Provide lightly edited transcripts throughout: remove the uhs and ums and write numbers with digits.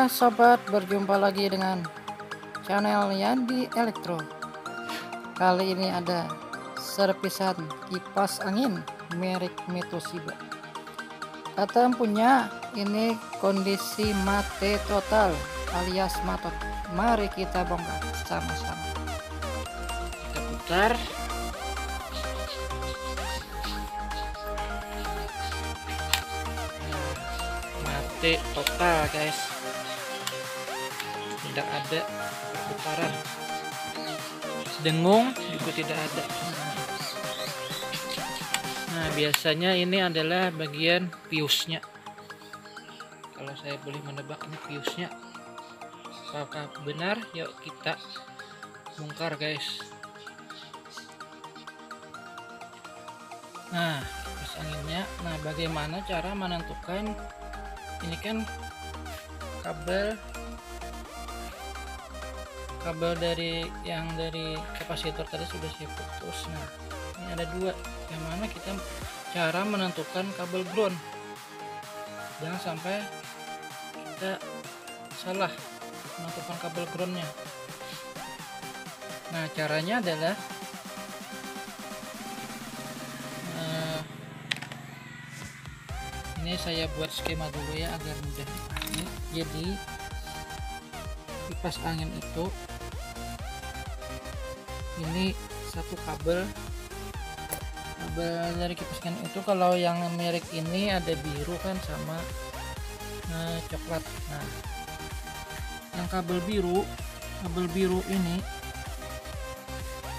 Halo sobat, berjumpa lagi dengan channel Yandi Elektro. Kali ini ada servisan kipas angin merek Toshiba. Kata punya ini kondisi mati total alias matot. Mari kita bongkar sama-sama. Kita putar. Mati total guys, tidak ada putaran, dengung juga tidak ada. Nah biasanya ini adalah bagian piusnya, kalau saya boleh menebak ini piusnya. Apakah benar? Yuk kita bongkar guys. Nah kipas anginnya. Nah bagaimana cara menentukan? Ini kan kabel dari kapasitor tadi sudah saya putus. Nah ini ada dua. Yang mana kita cara menentukan kabel ground, jangan sampai kita salah menentukan kabel groundnya. Nah caranya adalah ini saya buat skema dulu ya agar mudah dipahami. Jadi kipas angin itu ini satu kabel dari kipas angin itu, kalau yang merek ini ada biru kan sama coklat. Nah yang kabel biru ini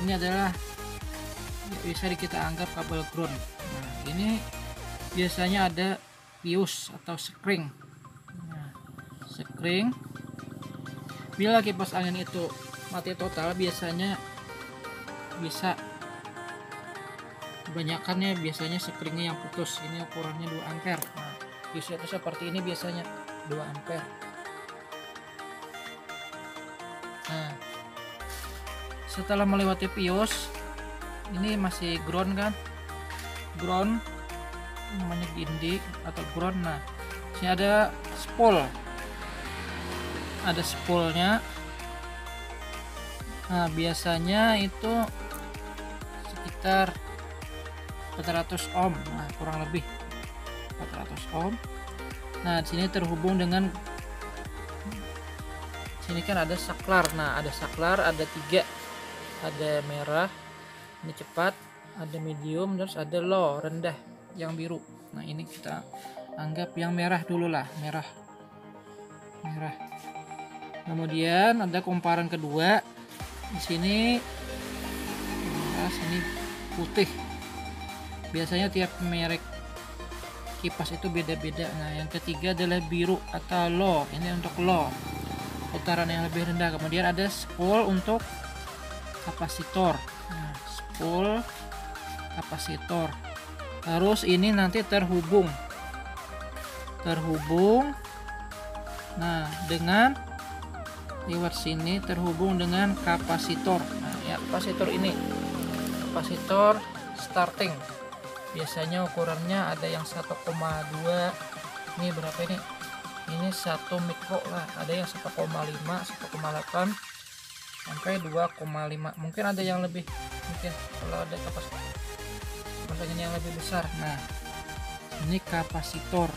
adalah bisa kita anggap kabel ground. Nah ini biasanya ada pius atau spring. Nah, spring bila kipas angin itu mati total biasanya bisa kebanyakannya biasanya springnya yang putus. Ini ukurannya 2 ampere. Nah piusnya itu seperti ini biasanya 2 ampere. Nah setelah melewati pius ini masih ground kan, ground namanya dinding atau ground. Nah sini ada spoolnya. Nah biasanya itu sekitar 400 ohm. Nah kurang lebih 400 ohm. Nah di sini terhubung dengan sini kan ada saklar. Nah ada saklar, ada 3, ada merah ini cepat, ada medium, terus ada low rendah yang biru. Nah ini kita anggap yang merah dulu lah, merah. Kemudian ada komparan kedua di sini, sini putih. Biasanya tiap merek kipas itu beda-beda. Nah yang ketiga adalah biru atau low, ini untuk low, putaran yang lebih rendah. Kemudian ada spool untuk kapasitor. Nah spool kapasitor. Terus ini nanti terhubung nah dengan lewat sini terhubung dengan kapasitor. Nah ya kapasitor ini kapasitor starting, biasanya ukurannya ada yang 1,2. ini berapa ini 1 mikro lah, ada yang 1,5 1,8 sampai 2,5. mungkin ada yang lebih, mungkin kalau ada kapasitor ini yang lebih besar. Nah ini kapasitor.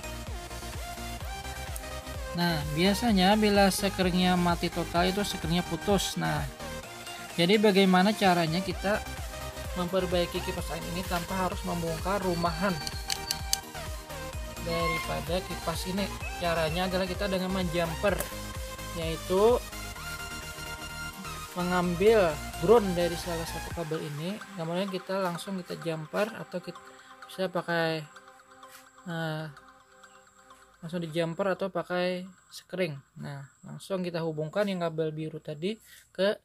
Nah biasanya bila sekeringnya mati total itu sekeringnya putus. Nah jadi bagaimana caranya kita memperbaiki kipas angin ini tanpa harus membongkar rumahan daripada kipas ini? Caranya adalah kita dengan menjumper, yaitu mengambil ground dari salah satu kabel ini, kemudian kita langsung jumper, atau kita bisa pakai langsung di jumper atau pakai skring. Nah langsung kita hubungkan yang kabel biru tadi ke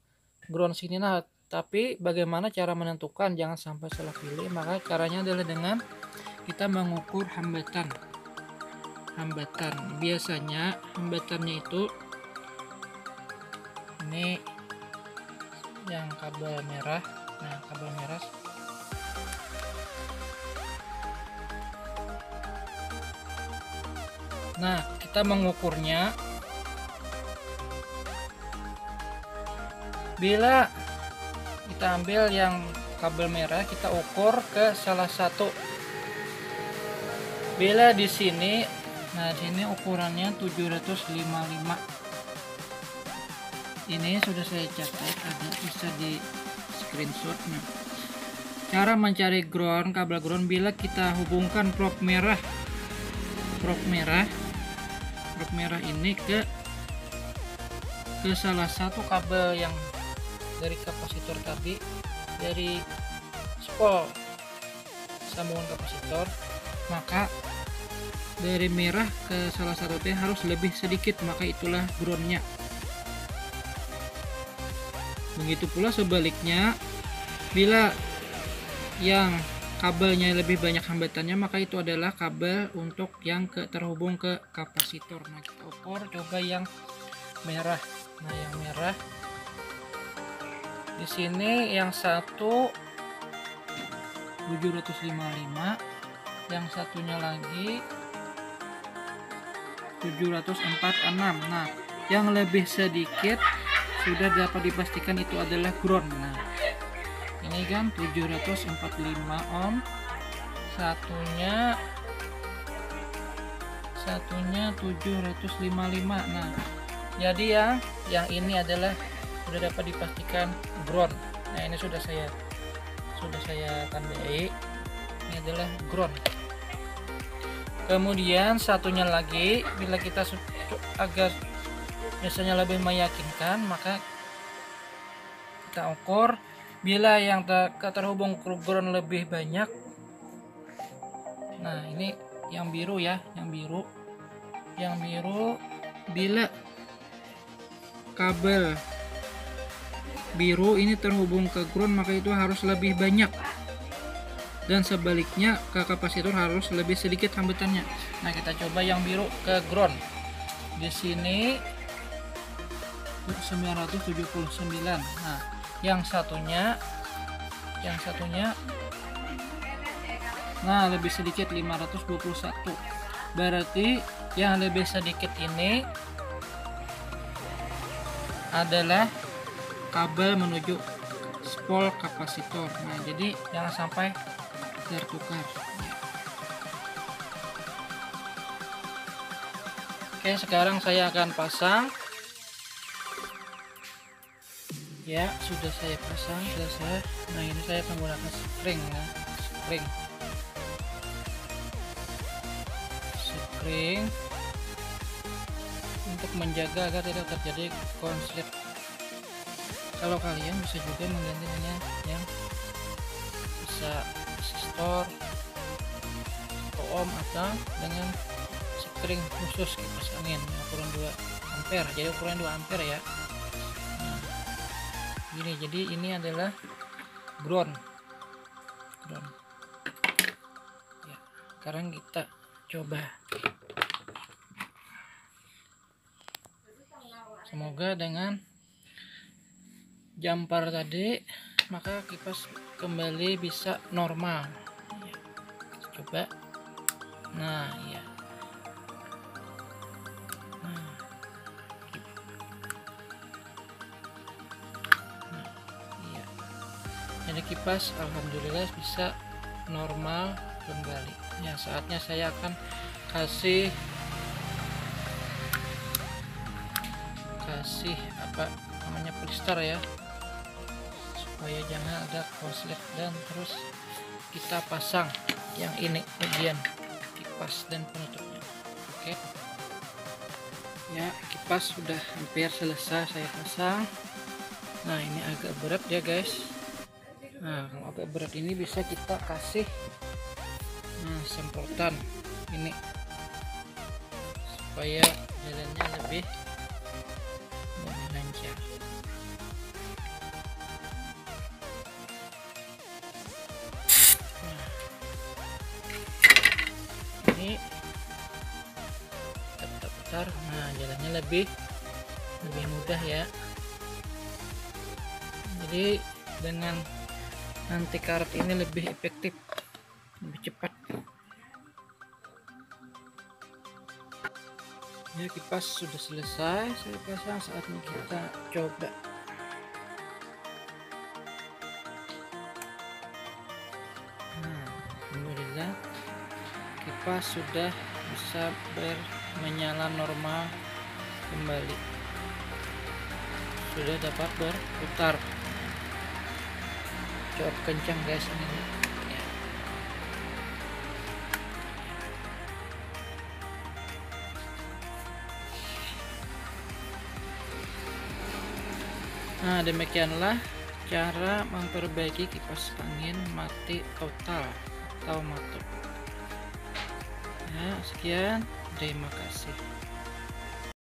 ground sini. Nah tapi bagaimana cara menentukan jangan sampai salah pilih? Maka caranya adalah dengan kita mengukur hambatan. Biasanya hambatannya itu ini yang kabel merah. Nah kabel merah Nah, kita mengukurnya Bila kita ambil yang kabel merah, kita ukur ke salah satu. Bila di sini, nah sini ukurannya 755. Ini sudah saya catat, ada bisa di screenshot. Nah, cara mencari ground, kabel ground bila kita hubungkan probe merah ini ke salah satu kabel yang dari kapasitor tadi, dari spol sambungan kapasitor, maka dari merah ke salah satu T harus lebih sedikit, maka itulah groundnya. Begitu pula sebaliknya, bila yang kabelnya lebih banyak hambatannya, maka itu adalah kabel untuk yang terhubung ke kapasitor. Nah, kita ukur coba yang merah. Nah, yang merah di sini yang satu 755, yang satunya lagi 746. Nah, yang lebih sedikit sudah dapat dipastikan itu adalah ground. Nah, ini kan 745 ohm, satunya 755. Nah, jadi yang ini adalah sudah dapat dipastikan ground. Nah, ini sudah saya tandai, ini adalah ground. Kemudian satunya lagi, bila kita agar biasanya lebih meyakinkan, maka kita ukur bila yang terhubung ke ground lebih banyak. Nah, ini yang biru ya, yang biru bila kabel biru ini terhubung ke ground, maka itu harus lebih banyak, dan sebaliknya ke kapasitor harus lebih sedikit hambatannya. Nah, kita coba yang biru ke ground. Di sini 979. Nah, yang satunya nah lebih sedikit 521. Berarti yang lebih sedikit ini adalah kabel menuju spol kapasitor. Nah, jadi jangan sampai tertukar. Oke, sekarang saya akan pasang. Ya, sudah saya pasang, selesai. Nah, ini saya menggunakan spring ya, spring untuk menjaga agar tidak terjadi konslet. Kalau kalian bisa juga mengganti dengan yang bisa resistor ohm atau dengan spring khusus kipas angin ukuran 2 ampere. Jadi ukuran 2 ampere ya. Nah, gini, jadi ini adalah ground ya. Sekarang kita coba, semoga dengan jumper tadi maka kipas kembali bisa normal ya. Coba. Nah, ya. Iya. Jadi kipas alhamdulillah bisa normal kembali. Ya, saatnya saya akan kasih apa namanya, plister ya, supaya jangan ada konslet, dan terus kita pasang yang ini bagian kipas dan penutupnya. Oke ya, kipas sudah hampir selesai saya pasang. Nah, ini agak berat ya guys. Nah, kalau agak berat ini bisa kita kasih semprotan ini supaya jalannya lebih lancar. Nah, ini putar, nah jalannya lebih mudah ya. Jadi dengan anti karat ini lebih efektif, lebih cepat. Ya, kipas sudah selesai saya pasang, saatnya kita coba. ya. Kipas sudah bisa menyala normal kembali, sudah dapat berputar. Cukup kencang guys ini ya. Nah, demikianlah cara memperbaiki kipas angin mati total atau mati. Ya, sekian, terima kasih.